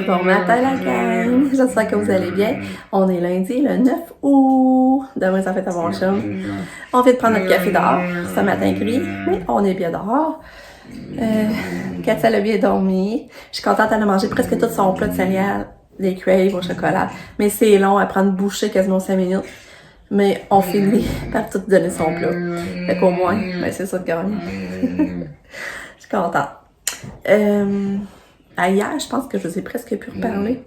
Bon matin la gang, j'espère que vous allez bien. On est lundi, le 9 août. Demain, ça fait à mon chum. On vient de prendre notre café dehors. Ce matin gris, mais on est bien dehors. Katia a bien dormi. Je suis contente, elle a mangé presque tout son plat de céréales, des crèves au chocolat. Mais c'est long, elle prend une bouchée quasiment 5 minutes. Mais on finit par tout donner son plat. Fait qu'au moins, ben c'est ça de gagner. Je suis contente. Hier, je pense que je vous ai presque pu reparler.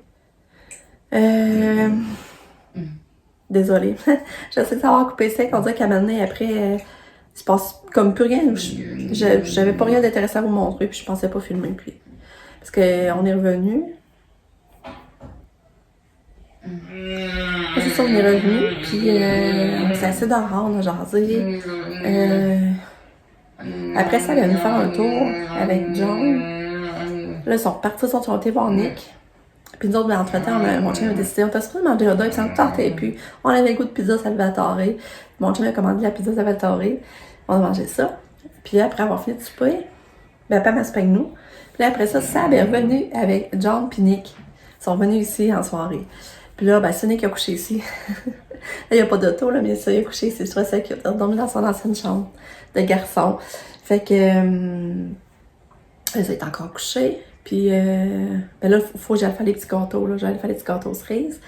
Désolée. Je sais que ça va couper sec. On dirait qu'à un moment donné, après, il se passe comme plus rien. J'avais pas rien d'intéressant à vous montrer, puis je pensais pas filmer. Puis, parce qu'on est revenu. C'est ça, on est revenu, puis on s'est assis dehors, on a jasé. Après ça, elle est venue faire un tour avec John. Là, ils sont repartis, ils sont été voir Nick. Puis nous autres, entre-temps, mon chum a décidé, on t'a supposé manger un hot dog, puis ça nous tentait plus. On avait le goût de pizza Salvatore. Mon chum a commandé la pizza Salvatore. On a mangé ça. Puis après avoir fini de souper, ben Pam a soupé avec nous. Puis là, après ça, Sab est revenu avec John puis Nick. Ils sont venus ici en soirée. Puis là, ben c'est Nick qui a couché ici. Il n'y a pas d'auto, là, mais ça, il a couché ici. Je trouvais ça cute. Il a dormi dans son ancienne chambre de garçon. Fait que... ça est encore couché. Puis, ben là, il faut que j'aille faire les petits gâteaux, là. J'allais faire les petits gâteaux cerises.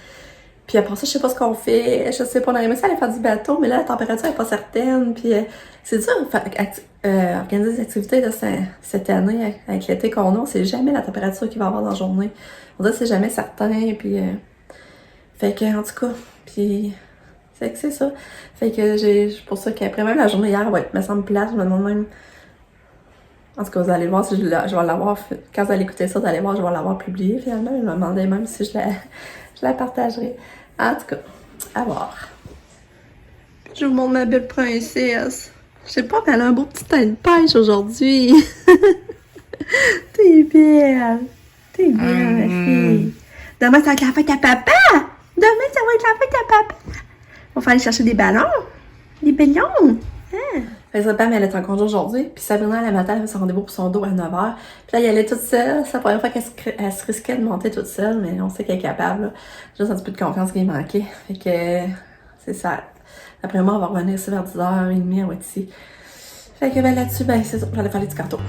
Puis après ça, je sais pas ce qu'on fait. Je sais pas, on a aimé ça aller faire du bateau, mais là, la température est pas certaine. Puis, c'est dur, organiser des activités de cette année, avec l'été qu'on a. C'est jamais la température qu'il va y avoir dans la journée. On dirait que c'est jamais certain. Puis, fait que, en tout cas, puis, c'est ça. Fait que pour ça qu'après, même la journée hier, ouais, me semble plate. Je me demande même. En tout cas, vous allez voir si je vais l'avoir, quand vous allez écouter ça, vous allez voir, je vais l'avoir publié finalement. Je me demandais même si je la partagerai. En tout cas, à voir. Je vous montre ma belle princesse. Je sais pas, mais elle a un beau petit teint de pêche aujourd'hui. T'es belle. T'es belle, ma fille. Demain, ça va être la fête à papa. Demain, ça va être la fête à papa. On va aller chercher des ballons. Des ballons. Hein? Fait que Pam, elle est en congé aujourd'hui, puis Sabrina, le matin, elle avait son rendez-vous pour son dos à 9h. Puis là, elle allait toute seule. C'est la première fois qu'elle se risquait de monter toute seule, mais on sait qu'elle est capable. Là. Juste un petit peu de confiance qui manquait. Fait que c'est ça. Après moi, on va revenir ici vers 10h30, on va être ici. Fait que ben là-dessus, ben c'est ça, j'allais faire les petits gâteaux.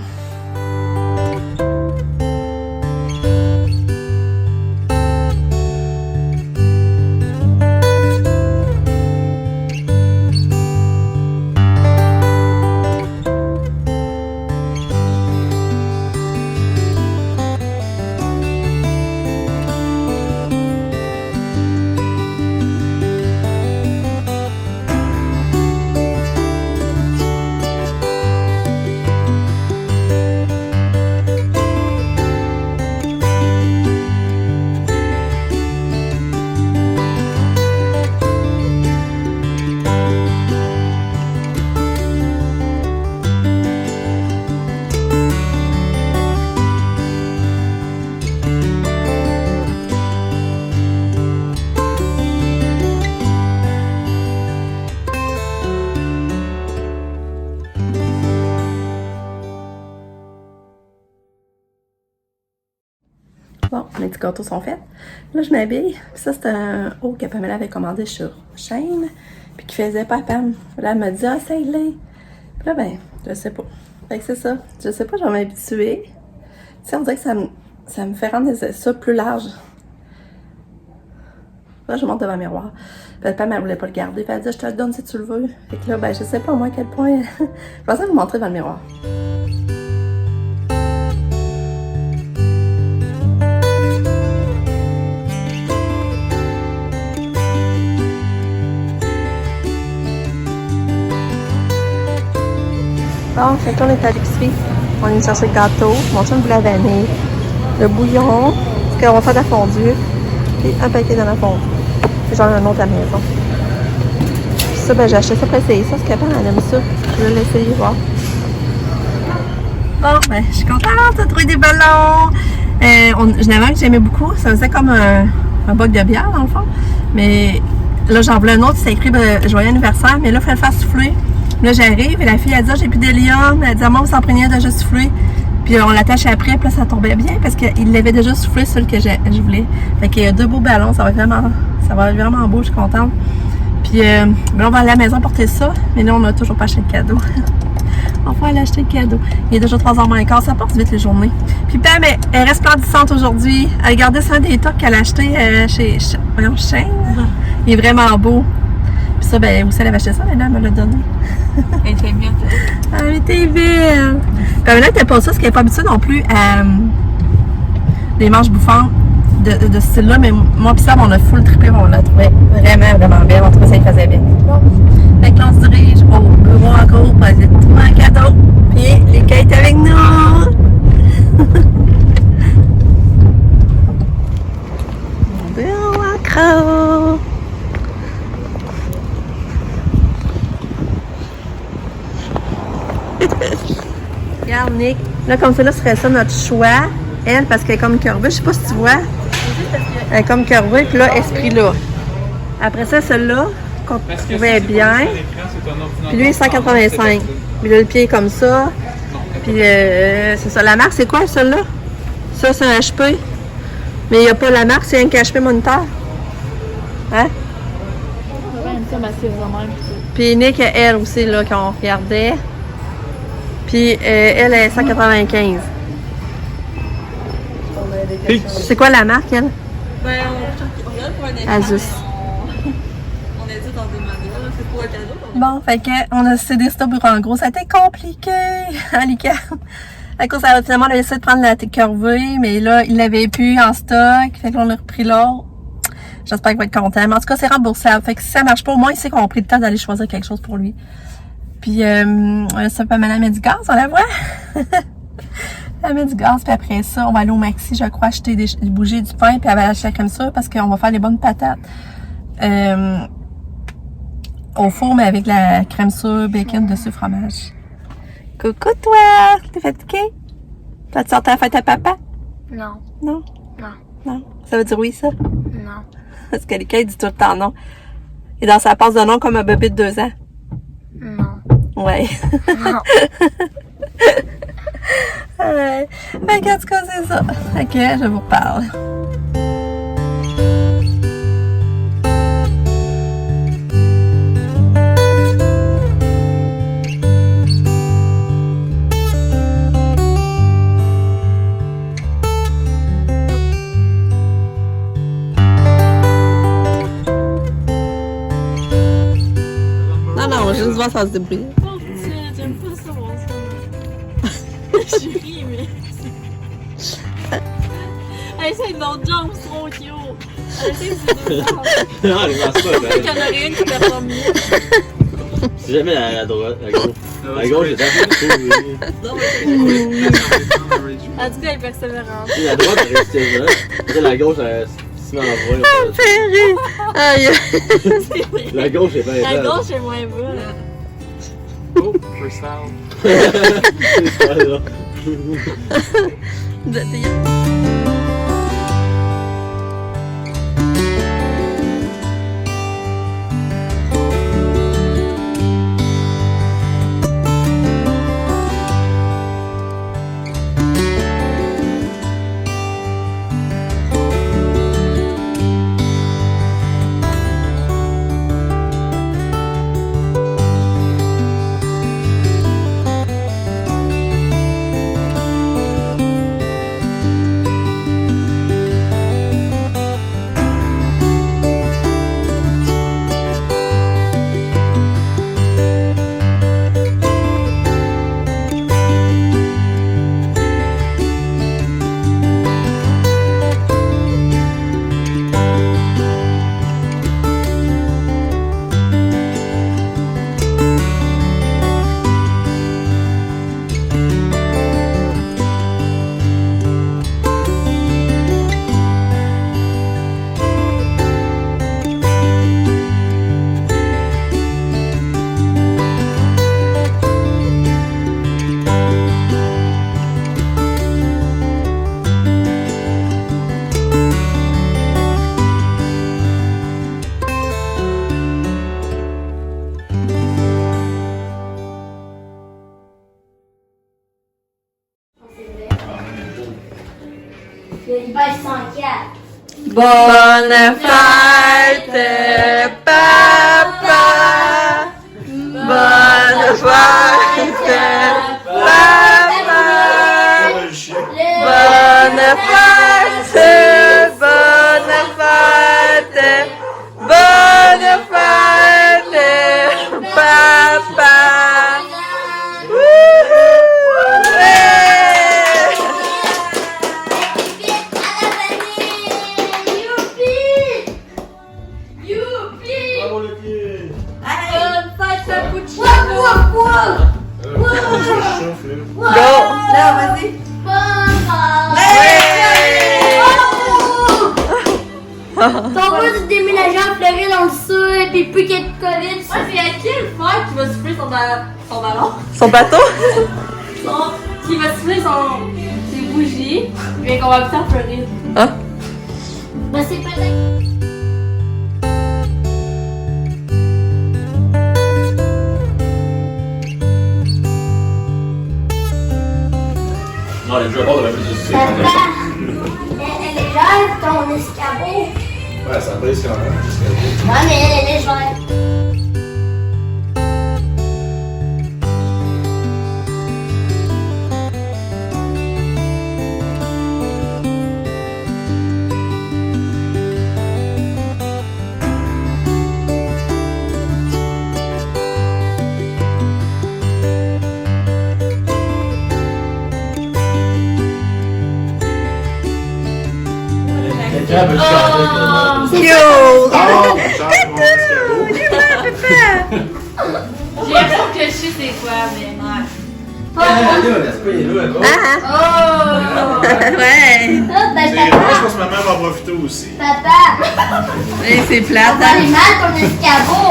Bon, les petits gâteaux sont faits. Là, je m'habille. Puis ça, c'est un haut que Pamela avait commandé sur Shein. Puis qui faisait pas Pam. Là, elle m'a dit, ah, c'est les. Puis là, ben, je sais pas. Fait que c'est ça. Je sais pas, je vais m'habituer. Tu sais, on dirait que ça me fait rendre ça plus large. Là, je monte devant le miroir. Puis Pam, elle voulait pas le garder. Puis elle dit, je te le donne si tu le veux. Fait que là, ben, je sais pas, moi, à quel point. Je pensais vous montrer devant le miroir. Bon, fait qu'on est à l'épicerie. On est chercher le gâteau. Mon chum voulait la vanille, le bouillon, parce qu'on va faire de la fondue, et un paquet de la fondue. Puis j'en ai un autre à la maison. Puis ça, ben j'ai acheté ça pour essayer ça, parce qu'après, elle aime ça. Je vais l'essayer, voir. Bon, ben je suis contente de trouver des ballons. J'en avais un que j'aimais beaucoup. Ça faisait comme un boc de bière, dans le fond. Mais là, j'en voulais un autre, c'est écrit joyeux anniversaire, mais là, il fallait le faire souffler. Là, j'arrive et la fille, elle dit, ah, j'ai plus d'hélium. Elle dit, ah, moi, vous s'en prenez un de juste souffler. Puis on l'attache après, puis là, ça tombait bien parce qu'il l'avait déjà soufflé sur le que je voulais. Fait qu'il y a 2 beaux ballons, ça va être vraiment beau, je suis contente. Puis là, on va aller à la maison porter ça, mais là, on n'a toujours pas acheté le cadeau. On va aller acheter le cadeau. Il est déjà 3h moins quart, ça passe vite les journées. Puis Pam, elle est resplendissante aujourd'hui. Elle a gardé ça des tocs qu'elle a acheté chez Shane. Il est vraiment beau. Puis ça, ben, aussi, elle avait acheté ça, mais là, elle me l'a donné. Elle était bien. Elle était belle. Puis là, elle était pas ça, parce qu'elle n'est pas habituée non plus à des manches bouffantes de ce style-là, mais moi pis Sam, on a full trippé, on l'a trouvé vraiment belle. En tout cas, ça lui faisait bien. Fait que là, on se dirige au bureau en gros pour aller trouver un cadeau. Puis les gars est avec nous. Mon bureau en gros. Regarde, Nick. Là, comme ça, là, serait ça notre choix. Elle, parce qu'elle est comme curvée. Je sais pas si tu vois. Elle est comme curvée, puis là, esprit là. Après ça, celle-là, qu'on trouvait bien. Puis lui, 185. Puis là, le pied est comme ça. Puis c'est ça. La marque, c'est quoi, celle-là? Ça, c'est un HP. Mais il n'y a pas la marque, c'est un HP moniteur. Hein? Puis Nick, elle aussi, là, qu'on regardait. Puis elle est 195. C'est quoi la marque, elle? Ben, on regarde pour un écran. Asus. On est dans des manuels, c'est pour un cadeau. Bon, fait qu'on a cédé ce bureau en gros. Ça a été compliqué à l'ICA. À cause, finalement, on a essayé de prendre la curvée, mais là, il l'avait plus en stock. Fait que là, on a repris l'autre. J'espère qu'il va être content. Mais en tout cas, c'est remboursable. Fait que si ça marche pas, au moins, il sait qu'on a pris le temps d'aller choisir quelque chose pour lui. Puis, ça peut mener à mettre du gaz, on la voit. Elle met du gaz, puis après ça, on va aller au Maxi, je crois, acheter des bougies, du pain, puis elle va acheter la crème sûre parce qu'on va faire les bonnes patates. Au four, mais avec la crème sûre, bacon, dessus, fromage. Coucou toi! T'es fatiguée? T'as-tu sorti à la fête à papa? Non. Non? Non. Non? Ça veut dire oui, ça? Non. Parce que Lucas, il dit tout le temps non. Et dans sa passe de non comme un bébé de 2 ans. Non. Ouais. Non. Ouais. Fait qu'en tout cas, c'est ça. Ok, je vous parle. Non, juste voir ça se débrouiller. J'aime pas ça, mon son. Je ris, mais. Hey, c'est une autre jambe, c'est trop cute. Arrêtez, c'est deux jambes. Non, elle pense pas. Il y en aurait une qui performe mieux. Si jamais la droite, la gauche. La gauche est assez cool. En tout cas, elle est persévérante. La droite, elle restait là. Après, la gauche, elle se met en voie. Aïe! C'est vrai. La gauche est bien La belle. gauche est moins bonne. Oh, freestyle. C'est pas là. Bonne fête, papa. Bonne fête, papa. Bonne fête, bonne fête. Bonne fête, papa. Wouhou! Ouais! Bravo le pied. Go! Là, vas-y. Ton bout de déménager en Floride dans le sud, puis plus qu'il y ait de COVID. Ouais, c'est à qui le frère qui va souffler son ballon? Son bateau? Qui va souffler ses bougies, et qu'on va habiter en Floride. Hein? Ben, c'est peut-être. Non, les joueurs de la musique. Papa, elle est légère, ton escabeau. Ouais, ça brise quand même. Ouais, mais elle est légère. Quelqu'un veut chanter. Yo! Oh, chante mon escabeau. J'ai l'impression que je sais c'est quoi, mais ouais. Ah! Ouais! Ah, ben, C'est vrai, je papa, pense que maman va en profiter aussi. papa, Et c'est plate, elle va aller mal ton escabeau.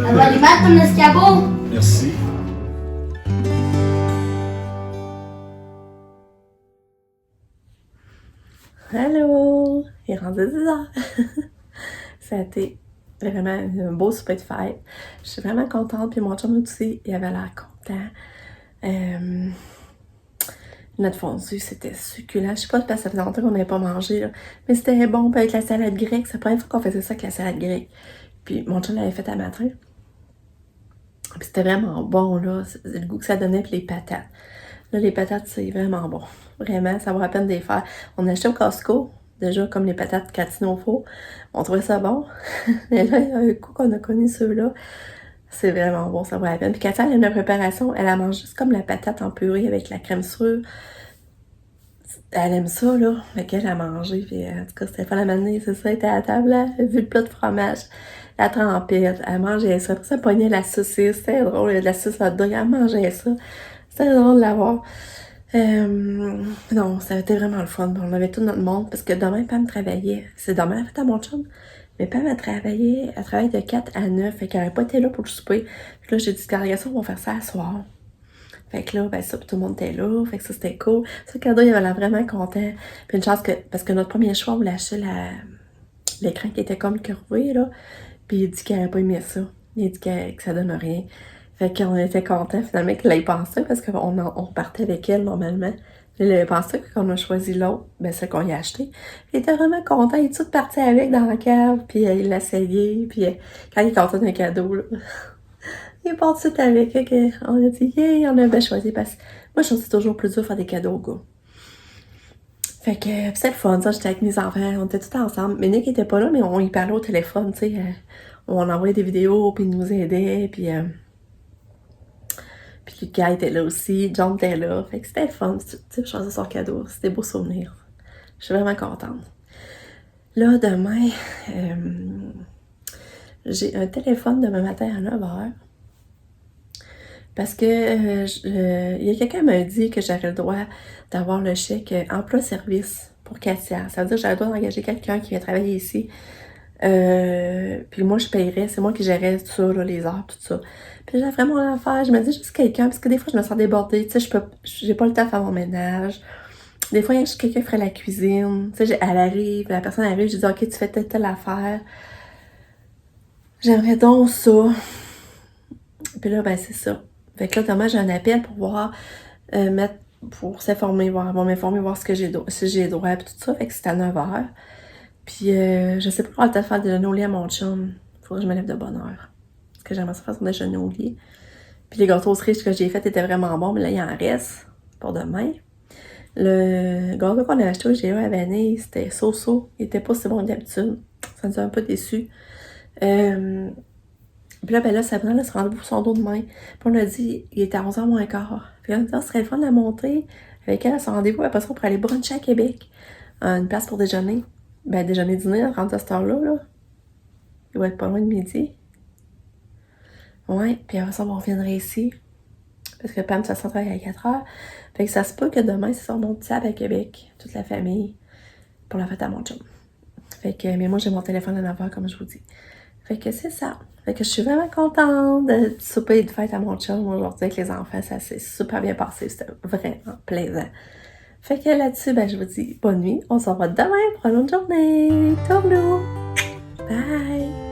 Elle va aller mal ton escabeau. Merci. Allô! Il est rendu 10 heures. Ça a été vraiment un beau souper de fête. Je suis vraiment contente. Puis mon chum aussi, il avait l'air content. Notre fondue, c'était succulent. Je sais pas, parce que ça faisait longtemps qu'on n'avait pas mangé, là. Mais c'était bon. Puis avec la salade grecque, c'est la première fois qu'on faisait ça avec la salade grecque. Puis mon chum l'avait fait à matin. Puis c'était vraiment bon, là. C'est le goût que ça donnait, puis les patates. Là, les patates, c'est vraiment bon. Vraiment, ça vaut la peine de les faire. On a acheté au Costco, déjà, comme les patates gratinées au four. On trouvait ça bon. Mais là, il y a un coup qu'on a connu ceux-là. C'est vraiment bon, ça vaut la peine. Puis Katia, elle aime la préparation. Elle mange juste comme la patate en purée avec la crème sûre. Elle aime ça, là. Fait qu'elle a mangé. Puis en tout cas, c'était pas la manée, c'est ça. Elle était à la table, là. Elle a vu le plat de fromage. La trempette. Elle mangeait ça. Après ça, elle pognait la saucisse. C'était drôle. Il y a de la saucisse hot dog. Elle mangeait ça. C'était drôle de l'avoir. Non, ça a été vraiment le fun. On avait tout notre monde parce que demain, Pam travaillait. C'est demain la fête à mon chum. Mais Pam a travaillé, elle travaille de 4 à 9. Fait qu'elle n'avait pas été là pour le souper. Puis là, j'ai dit, regarde ça, on va faire ça à soir. Fait que là, ben ça, puis tout le monde était là. Fait que ça, c'était cool. Ça, cadeau, il avait l'air vraiment content. Puis une chance que, parce que notre premier choix, on voulait acheter l'écran qui était comme curvé, là. Puis il dit qu'il n'avait pas aimé ça. Il dit que ça donne rien. Fait qu'on était contents finalement qu'il ait pensé parce qu'on partait avec elle normalement. Il avait pensé qu'on a choisi l'autre, ben celle qu'on y a acheté. Il était vraiment content, il est tout parti avec dans la cave, puis il l'essayait, puis quand il est content d'un cadeau, là, il est parti tout avec, on a dit, yeah, on avait choisi parce que moi je trouve que c'est toujours plus dur de faire des cadeaux au gars. Fait que c'était le fun, ça, j'étais avec mes enfants, on était tous ensemble. Mais Nick était pas là, mais on y parlait au téléphone, tu sais. On envoyait des vidéos, puis il nous aidait, puis Lucas était là aussi, John était là. Fait que c'était le fun, tu sais, choisir son cadeau. C'était des beaux souvenirs. Je suis vraiment contente. Là, demain, j'ai un téléphone demain matin à 9h. Parce que il y a quelqu'un qui m'a dit que j'avais le droit d'avoir le chèque emploi-service pour Katia. Ça veut dire que j'avais le droit d'engager quelqu'un qui vient travailler ici. Puis moi, je paierais. C'est moi qui gérais tout ça, là, les heures, tout ça. Puis j'ai vraiment l'affaire. Je me dis juste quelqu'un, parce que des fois, je me sens débordée. Tu sais, j'ai pas le temps de faire mon ménage. Des fois, il y a juste quelqu'un qui ferait la cuisine. Tu sais, elle arrive, la personne arrive, je dis, OK, tu fais telle affaire. J'aimerais donc ça. Puis là, ben, c'est ça. Fait que là, demain, j'ai un appel pour voir, pour s'informer, m'informer, voir si j'ai droit, puis tout ça. Fait que c'est à 9h. Puis je sais pas comment peut-être faire déjeuner au lit à mon chum. Faudrait que je me lève de bonne heure. Parce que j'aimerais ça faire son déjeuner au lit. Puis les gâteaux cerises que j'ai fait étaient vraiment bons, mais là, il en reste pour demain. Le gâteau qu'on a acheté au GA à Venise, c'était so-so. Il était pas si bon que d'habitude. Ça nous a un peu déçus. Puis là, ben là, Sabrina, là, se rendait pour son dos demain. Puis on a dit, il était à 11h moins quart. Puis on a dit, ce serait le fun de la montrer avec elle à son rendez-vous. Après ça, pour aller bruncher à Québec. Une place pour déjeuner. Ben, déjeuner-dîner, rentre à cette heure-là, là. Il va être pas loin de midi. Ouais, puis après ça, on reviendrait ici. Parce que Pam, ça se travaille à 4h. Fait que ça se peut que demain, c'est sur mon petit à Québec. Toute la famille. Pour la fête à mon chum. Fait que, mais moi, j'ai mon téléphone à 9h, comme je vous dis. Fait que c'est ça. Fait que je suis vraiment contente de souper de fête à mon chum aujourd'hui avec les enfants. Ça s'est super bien passé. C'était vraiment plaisant. Fait que là-dessus, ben, je vous dis bonne nuit. On se revoit demain pour une autre journée. Tournou! Bye!